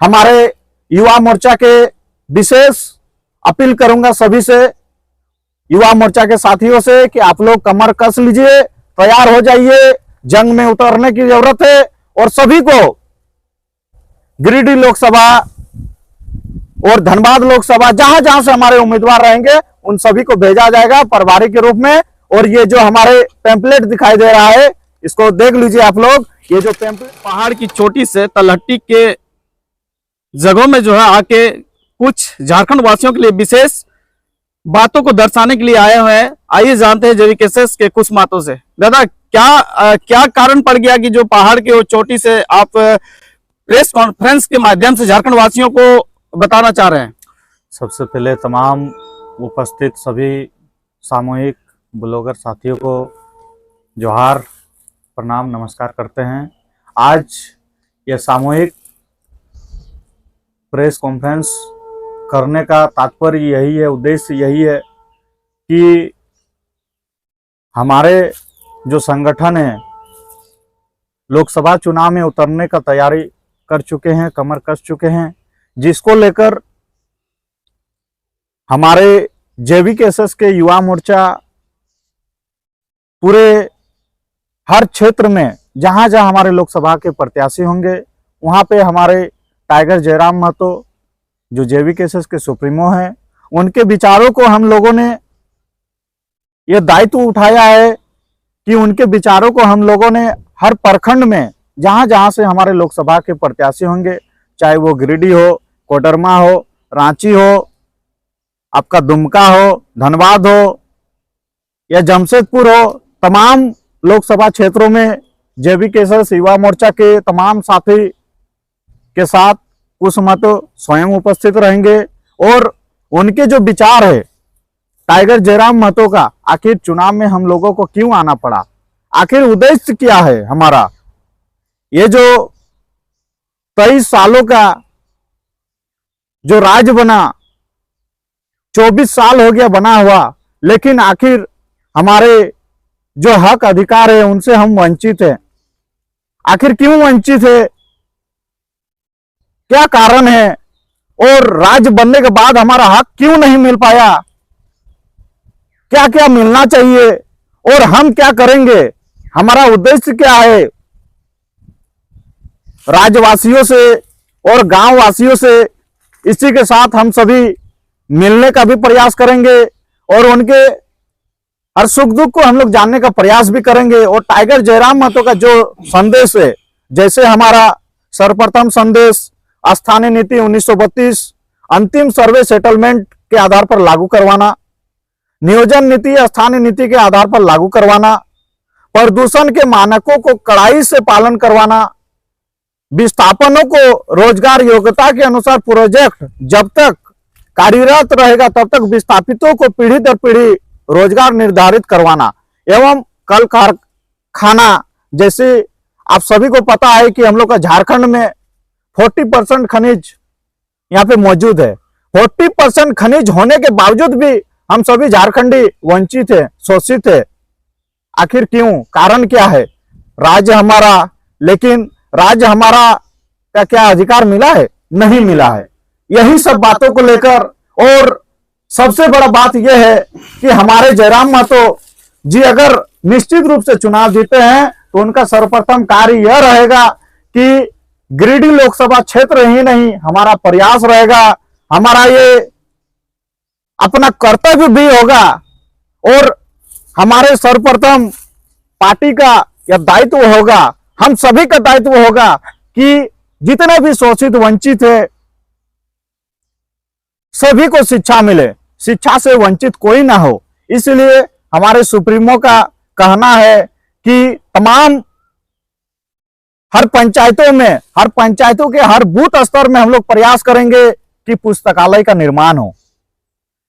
हमारे युवा मोर्चा के विशेष अपील करूंगा सभी से, युवा मोर्चा के साथियों से, कि आप लोग कमर कस लीजिए, तैयार हो जाइए, जंग में उतरने की जरूरत है। और सभी को गिरिडीह लोकसभा और धनबाद लोकसभा जहां जहां से हमारे उम्मीदवार रहेंगे उन सभी को भेजा जाएगा प्रभारी के रूप में। और ये जो हमारे पैम्पलेट दिखाई दे रहा है इसको देख लीजिए आप लोग। ये जो पैम्पलेट पहाड़ की चोटी से तलहटी के जगहों में जो है आके कुछ झारखंड वासियों के लिए विशेष बातों को दर्शाने के लिए आए हुए हैं। आइए जानते हैं जेवीकेएसएस के कुछ बातों से। दादा, क्या कारण पड़ गया कि जो पहाड़ की वो चोटी से आप प्रेस कॉन्फ्रेंस के माध्यम से झारखंड वासियों को बताना चाह रहे हैं? सबसे पहले तमाम उपस्थित सभी सामूहिक ब्लॉगर साथियों को जोहार, प्रणाम, नमस्कार करते हैं। आज यह सामूहिक प्रेस कॉन्फ्रेंस करने का तात्पर्य यही है, उद्देश्य यही है कि हमारे जो संगठन है लोकसभा चुनाव में उतरने का तैयारी कर चुके हैं, कमर कस चुके हैं, जिसको लेकर हमारे जेवीकेएसएस के युवा मोर्चा पूरे हर क्षेत्र में जहां जहां हमारे लोकसभा के प्रत्याशी होंगे वहां पे हमारे टाइगर जयराम महतो जो जेवीकेएसएस के सुप्रीमो हैं, उनके विचारों को हम लोगों ने यह दायित्व उठाया है कि उनके विचारों को हम लोगों ने हर प्रखंड में जहां जहां से हमारे लोकसभा के प्रत्याशी होंगे, चाहे वो गिरिडीह हो, कोडरमा हो, रांची हो, आपका दुमका हो, धनबाद हो या जमशेदपुर हो, तमाम लोकसभा क्षेत्रों में जेवीकेएसएस युवा मोर्चा के तमाम साथी के साथ कुछ महतो स्वयं उपस्थित रहेंगे। और उनके जो विचार है टाइगर जयराम महतो का, आखिर चुनाव में हम लोगों को क्यों आना पड़ा, आखिर उद्देश्य क्या है हमारा, ये जो 23 सालों का जो राज्य बना, 24 साल हो गया बना हुआ, लेकिन आखिर हमारे जो हक अधिकार है उनसे हम वंचित हैं। आखिर क्यों वंचित है, क्या कारण है, और राज्य बनने के बाद हमारा हक क्यों नहीं मिल पाया, क्या क्या मिलना चाहिए और हम क्या करेंगे, हमारा उद्देश्य क्या है। राज्यवासियों से और गांव वासियों से इसी के साथ हम सभी मिलने का भी प्रयास करेंगे और उनके हर सुख दुख को हम लोग जानने का प्रयास भी करेंगे। और टाइगर जयराम महतो का जो संदेश है, जैसे हमारा सर्वप्रथम संदेश स्थानीय नीति 1932 अंतिम सर्वे सेटलमेंट के आधार पर लागू करवाना, नियोजन नीति स्थानीय नीति के आधार पर लागू करवाना, प्रदूषण के मानकों को कड़ाई से पालन करवाना, विस्थापनों को रोजगार योग्यता के अनुसार प्रोजेक्ट जब तक कार्यरत रहेगा तब तक विस्थापितों को पीढ़ी दर पीढ़ी रोजगार निर्धारित करवाना, एवं कल कारखाना, जैसे आप सभी को पता है कि हम लोग का झारखंड में 40% खनिज यहाँ पे मौजूद है। 40% खनिज होने के बावजूद भी हम सभी झारखंडी वंचित है, शोषित है। आखिर क्यों, कारण क्या है, राज्य हमारा, लेकिन राज्य हमारा का क्या अधिकार मिला है, नहीं मिला है। यही सब बातों को लेकर, और सबसे बड़ा बात यह है कि हमारे जयराम महतो जी अगर निश्चित रूप से चुनाव जीते हैं तो उनका सर्वप्रथम कार्य यह रहेगा कि गिरिडीह लोकसभा क्षेत्र ही नहीं, हमारा प्रयास रहेगा, हमारा ये अपना कर्तव्य भी होगा और हमारे सर्वप्रथम पार्टी का यह दायित्व होगा, हम सभी का दायित्व होगा कि जितने भी शोषित वंचित है सभी को शिक्षा मिले, शिक्षा से वंचित कोई ना हो। इसलिए हमारे सुप्रीमो का कहना है कि तमाम हर पंचायतों में, हर पंचायतों के हर बूथ स्तर में हम लोग प्रयास करेंगे कि पुस्तकालय का निर्माण हो।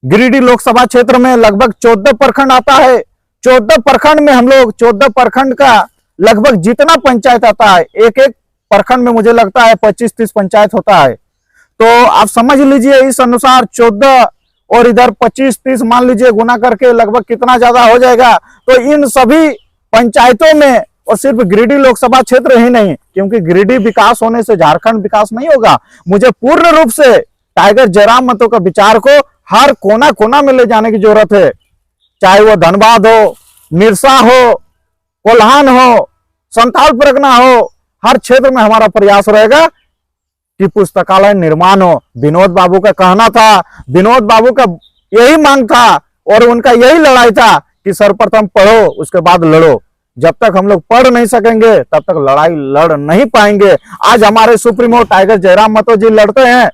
गिरिडीह लोकसभा क्षेत्र में लगभग 14 प्रखंड आता है। 14 प्रखंड में हम लोग 14 प्रखंड का लगभग जितना पंचायत आता है, एक एक प्रखंड में मुझे लगता है 25-30 पंचायत होता है। तो आप समझ लीजिए इस अनुसार 14 और इधर 25-30 मान लीजिए, गुना करके लगभग कितना ज्यादा हो जाएगा। तो इन सभी पंचायतों में और सिर्फ गिरिडीह लोकसभा क्षेत्र ही नहीं, क्योंकि गिरिडीह विकास होने से झारखंड विकास नहीं होगा। मुझे पूर्ण रूप से टाइगर जयराम महतो का विचार को हर कोना कोना में ले जाने की जरूरत है, चाहे वो धनबाद हो, मिर्सा हो, कोल्हान हो, संथाल परगना हो, हर क्षेत्र में हमारा प्रयास रहेगा कि पुस्तकालय निर्माण हो। विनोद बाबू का कहना था, विनोद बाबू का यही मांग था और उनका यही लड़ाई था कि सर्वप्रथम पढ़ो उसके बाद लड़ो। जब तक हम लोग पढ़ नहीं सकेंगे तब तक लड़ाई लड़ नहीं पाएंगे। आज हमारे सुप्रीमो टाइगर जयराम महतो जी लड़ते हैं,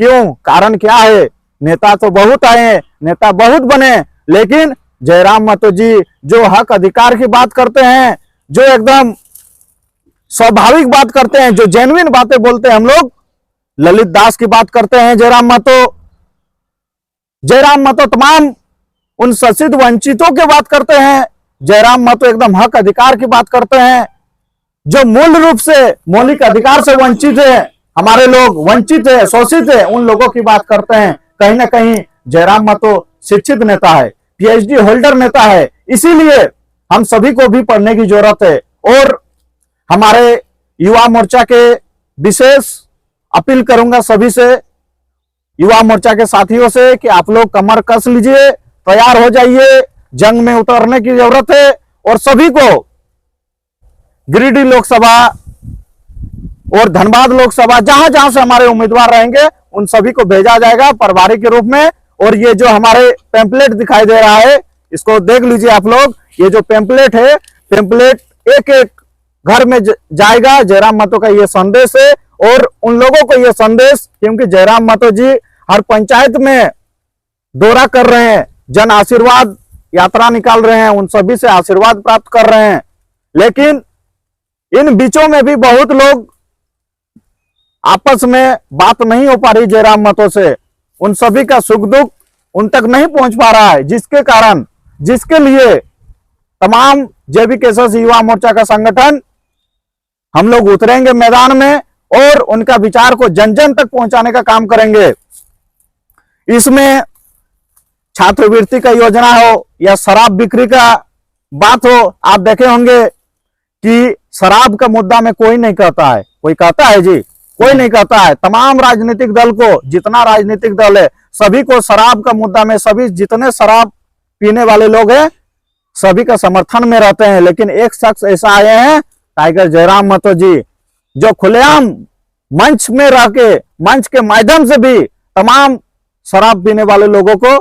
क्यों? कारण क्या है? नेता तो बहुत आए, नेता बहुत बने, लेकिन जयराम महतो जी जो हक अधिकार की बात करते हैं, जो एकदम स्वाभाविक बात करते हैं, जो जेन्युइन बातें बोलते हैं, हम लोग ललित दास की बात करते हैं। जयराम महतो तमाम उन शोषित वंचितों की बात करते हैं। जयराम महतो एकदम हक अधिकार की बात करते हैं, जो मूल रूप से मौलिक अधिकार से वंचित है, हमारे लोग वंचित है, शोषित है, उन लोगों की बात करते हैं। कहीं ना कहीं जयराम महतो शिक्षित नेता है, पीएचडी होल्डर नेता है, इसीलिए हम सभी को भी पढ़ने की जरूरत है। और हमारे युवा मोर्चा के विशेष अपील करूंगा सभी से, युवा मोर्चा के साथियों से, कि आप लोग कमर कस लीजिए, तैयार हो जाइए, जंग में उतरने की जरूरत है। और सभी को गिरिडीह लोकसभा और धनबाद लोकसभा, जहां जहां से हमारे उम्मीदवार रहेंगे, उन सभी को भेजा जाएगा प्रभारी के रूप में। और ये जो हमारे पेम्पलेट दिखाई दे रहा है, इसको देख लीजिए आप लोग। ये जो पेम्पलेट है, पेम्पलेट एक एक घर में जाएगा। जयराम महतो का ये संदेश है और उन लोगों को ये संदेश, क्योंकि जयराम महतो जी हर पंचायत में दौरा कर रहे हैं, जन आशीर्वाद यात्रा निकाल रहे हैं, उन सभी से आशीर्वाद प्राप्त कर रहे हैं। लेकिन इन बीचों में भी बहुत लोग आपस में बात नहीं हो पा रही जयराम महतो से, उन सभी का सुख दुख उन तक नहीं पहुंच पा रहा है, जिसके कारण, जिसके लिए तमाम JV-KSS युवा मोर्चा का संगठन हम लोग उतरेंगे मैदान में और उनका विचार को जन जन तक पहुंचाने का काम करेंगे। इसमें छात्रवृत्ति का योजना हो या शराब बिक्री का बात हो, आप देखे होंगे कि शराब का मुद्दा में कोई नहीं कहता है। कोई कहता है जी? कोई नहीं कहता है। तमाम राजनीतिक दल को, जितना राजनीतिक दल है, सभी को शराब का मुद्दा में, सभी जितने शराब पीने वाले लोग हैं, सभी का समर्थन में रहते हैं। लेकिन एक शख्स ऐसा आए हैं, टाइगर जयराम महतो जी, जो खुलेआम मंच में रह के, मंच के माध्यम से भी तमाम शराब पीने वाले लोगों को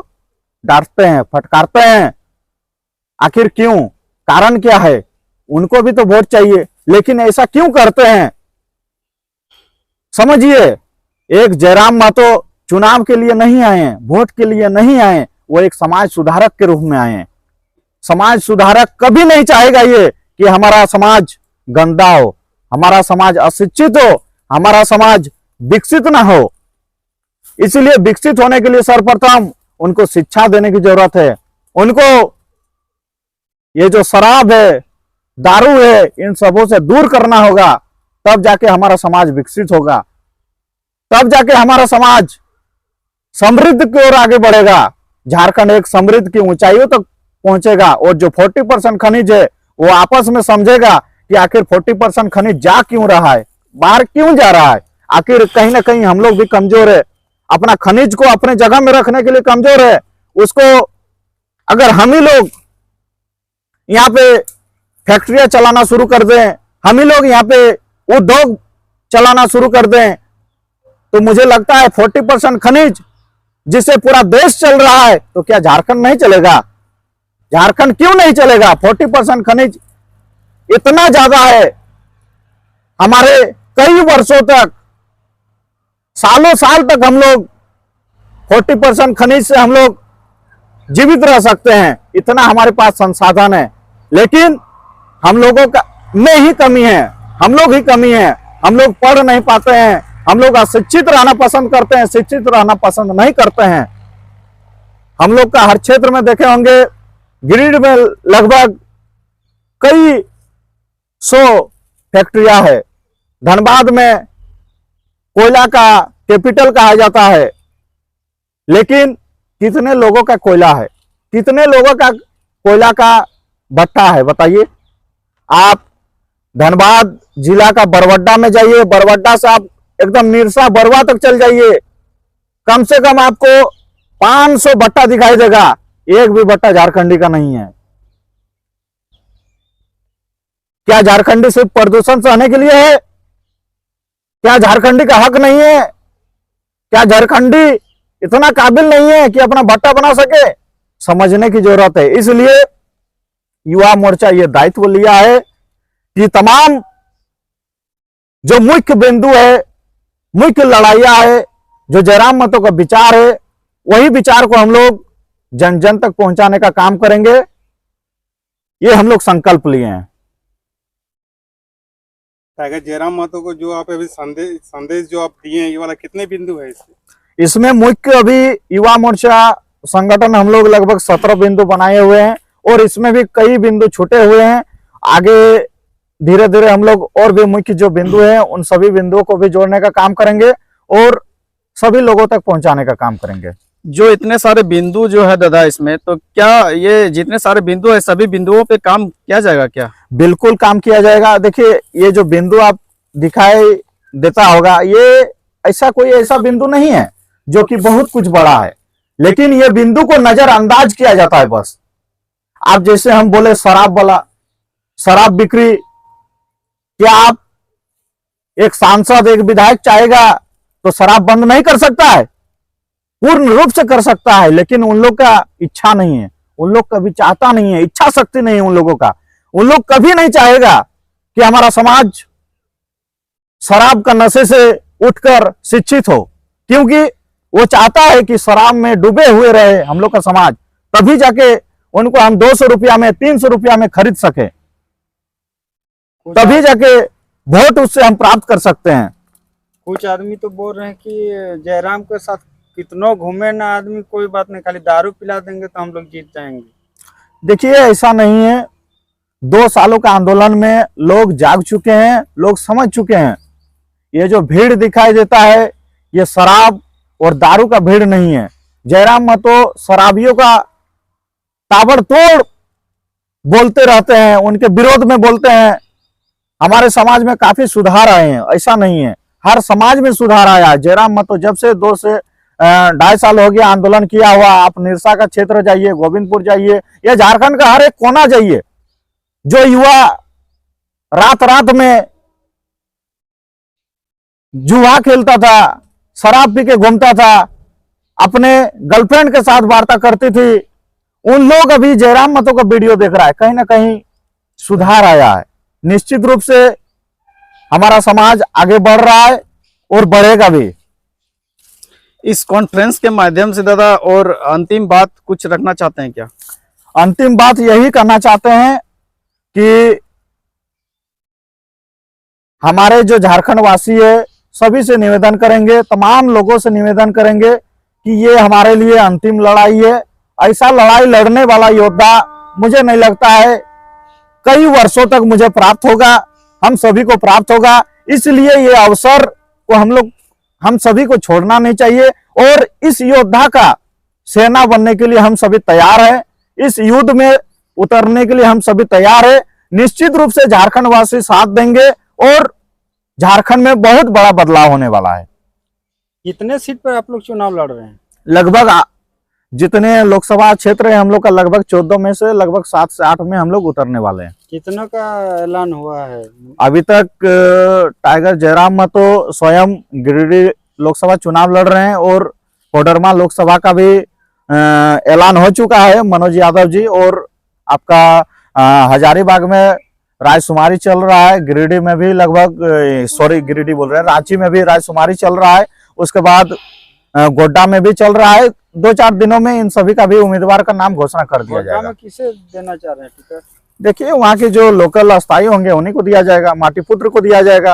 डांटते हैं, फटकारते हैं। आखिर क्यों? कारण क्या है? उनको भी तो वोट चाहिए, लेकिन ऐसा क्यों करते हैं? समझिए, एक जयराम महतो चुनाव के लिए नहीं आए हैं, वोट के लिए नहीं आए, वो एक समाज सुधारक के रूप में आए हैं। समाज सुधारक कभी नहीं चाहेगा ये कि हमारा समाज गंदा हो, हमारा समाज अशिक्षित हो, हमारा समाज विकसित ना हो। इसलिए विकसित होने के लिए सर्वप्रथम उनको शिक्षा देने की जरूरत है। उनको ये जो शराब है, दारू है, इन सबों से दूर करना होगा, तब जाके हमारा समाज विकसित होगा, तब जाके हमारा समाज समृद्ध की ओर आगे बढ़ेगा। झारखंड एक समृद्ध की ऊंचाइयों तक पहुंचेगा। और जो 40% खनिज है, वो आपस में समझेगा कि आखिर 40% खनिज जा क्यों रहा है, बाहर क्यों जा रहा है। आखिर कहीं ना कहीं हम लोग भी कमजोर है, अपना खनिज को अपने जगह में रखने के लिए कमजोर है। उसको अगर हम ही लोग यहाँ पे फैक्ट्रियां चलाना शुरू कर दें, हम ही लोग यहाँ पे उद्योग चलाना शुरू कर दें, तो मुझे लगता है 40% खनिज जिससे पूरा देश चल रहा है, तो क्या झारखंड नहीं चलेगा? झारखंड क्यों नहीं चलेगा? 40% खनिज इतना ज्यादा है। हमारे कई वर्षों तक, सालों साल तक हम लोग 40% खनिज से हम लोग जीवित रह सकते हैं, इतना हमारे पास संसाधन है। लेकिन हम लोगों का में ही कमी है, हम लोग ही कमी है। हम लोग पढ़ नहीं पाते हैं, हम लोग अशिक्षित रहना पसंद करते हैं, शिक्षित रहना पसंद नहीं करते हैं। हम लोग का हर क्षेत्र में देखे होंगे, गिरिडीह में लगभग कई 100 फैक्ट्रियां है, धनबाद में कोयला का कैपिटल कहा जाता है। लेकिन कितने लोगों का कोयला है, कितने लोगों का कोयला का भट्टा है, बताइए। आप धनबाद जिला का बरवड्डा में जाइए, बरवड्डा से आप एकदम निरसा बरवा तक चल जाइए, कम से कम आपको 500 भट्टा दिखाई देगा, एक भी भट्टा झारखंडी का नहीं है। क्या झारखंडी सिर्फ प्रदूषण सहने के लिए है? क्या झारखंडी का हक नहीं है? क्या झारखंडी इतना काबिल नहीं है कि अपना भट्टा बना सके? समझने की जरूरत है। इसलिए युवा मोर्चा ये दायित्व लिया है कि तमाम जो मुख्य बिंदु है, मुख्य लड़ाइयां है, जो जयराम महतो का विचार है, वही विचार को हम लोग जन जन तक पहुंचाने का काम करेंगे। ये हम लोग संकल्प लिए हैं। टाइगर जयराम महतो को जो आप अभी संदेश जो आप दिए हैं, ये वाला कितने बिंदु है इसमें? इसमें मुख्य अभी युवा मोर्चा संगठन हम लोग लगभग 17 बिंदु बनाए हुए हैं और इसमें भी कई बिंदु छूटे हुए हैं। आगे धीरे धीरे हम लोग और भी मुख्य जो बिंदु हैं उन सभी बिंदुओं को भी जोड़ने का काम करेंगे और सभी लोगों तक पहुंचाने का काम करेंगे। जो इतने सारे बिंदु जो है दादा इसमें, तो क्या ये जितने सारे बिंदु है सभी बिंदुओं पे काम किया जाएगा क्या? बिल्कुल काम किया जाएगा। देखिए, ये जो बिंदु आप दिखाई देता होगा, ये ऐसा बिंदु नहीं है जो कि बहुत कुछ बड़ा है, लेकिन ये बिंदु को नजरअंदाज किया जाता है बस। आप जैसे हम बोले शराब वाला, शराब बिक्री, क्या आप एक सांसद, एक विधायक चाहेगा तो शराब बंद नहीं कर सकता है? पूर्ण रूप से कर सकता है, लेकिन उन लोग का इच्छा नहीं है, उन लोग कभी चाहता नहीं है, इच्छा शक्ति नहीं है उन लोगों का। उन लोग कभी नहीं चाहेगा कि हमारा समाज शराब का नशे से उठकर शिक्षित हो, क्योंकि वो चाहता है कि शराब में डूबे हुए रहे हम लोग का समाज, तभी जाके उनको हम 200 रुपया में, 300 रुपया में खरीद सके, तभी जाके वोट उससे हम प्राप्त कर सकते हैं। कुछ आदमी तो बोल रहे हैं कि जयराम के साथ कितनों घूमे ना आदमी, कोई बात नहीं, खाली दारू पिला देंगे तो हम लोग जीत जाएंगे। देखिए, ऐसा नहीं है। 2 सालों का आंदोलन में लोग जाग चुके हैं, लोग समझ चुके हैं। ये जो भीड़ दिखाई देता है, ये शराब और दारू का भीड़ नहीं है। जयराम महतो शराबियों का ताबड़तोड़ बोलते रहते हैं, उनके विरोध में बोलते हैं। हमारे समाज में काफी सुधार आए हैं, ऐसा नहीं है, हर समाज में सुधार आया। जयराम महतो जब से 2 से 2.5 साल हो गया आंदोलन किया हुआ, आप निरसा का क्षेत्र जाइए, गोविंदपुर जाइए, या झारखंड का हर एक कोना जाइए, जो युवा रात रात में जुआ खेलता था, शराब पी के घूमता था, अपने गर्लफ्रेंड के साथ वार्ता करती थी, उन लोग अभी जयराम महतो का वीडियो देख रहा है, कहीं ना कहीं सुधार आया है। निश्चित रूप से हमारा समाज आगे बढ़ रहा है और बढ़ेगा भी। इस कॉन्फ्रेंस के माध्यम से दादा और अंतिम बात कुछ रखना चाहते हैं क्या? अंतिम बात यही करना चाहते हैं कि हमारे जो झारखंड वासी है, सभी से निवेदन करेंगे, तमाम लोगों से निवेदन करेंगे कि ये हमारे लिए अंतिम लड़ाई है। ऐसा लड़ाई लड़ने वाला योद्धा मुझे नहीं लगता है कई वर्षों तक मुझे प्राप्त होगा, हम सभी को प्राप्त होगा। इसलिए ये अवसर को हम सभी को छोड़ना नहीं चाहिए और इस योद्धा का सेना बनने के लिए हम सभी तैयार हैं। इस युद्ध में उतरने के लिए हम सभी तैयार हैं। निश्चित रूप से झारखंड वासी साथ देंगे और झारखंड में बहुत बड़ा बदलाव होने वाला है। कितने सीट पर आप लोग चुनाव लड़ रहे हैं? लगभग जितने लोकसभा क्षेत्र है हम लोग का, लगभग 14 में से लगभग 7 से 8 में हम लोग उतरने वाले हैं। कितनों का ऐलान हुआ है अभी तक? टाइगर जयराम महतो स्वयं गिरिडीह लोकसभा चुनाव लड़ रहे हैं और कोडरमा लोकसभा का भी ऐलान हो चुका है, मनोज यादव जी। और आपका हजारीबाग में राजकुमारी चल रहा है, गिरिडीह में भी लगभग, गिरिडीह बोल रहे हैं, रांची में भी राजकुमारी चल रहा है, उसके बाद गोड्डा में भी चल रहा है। 2-4 दिनों में इन सभी का भी उम्मीदवार का नाम घोषणा कर दिया जाएगा। में किसे देना चाह रहे हैं टिकट? देखिए, वहाँ के जो लोकल अस्थायी होंगे उन्हीं को दिया जाएगा, माटीपुत्र को दिया जाएगा।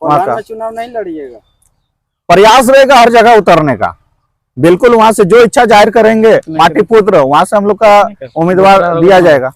वहाँ का चुनाव नहीं लड़िएगा? प्रयास रहेगा हर जगह उतरने का, बिल्कुल। वहाँ से जो इच्छा जाहिर करेंगे माटीपुत्र, वहाँ से हम लोग का उम्मीदवार दिया जाएगा।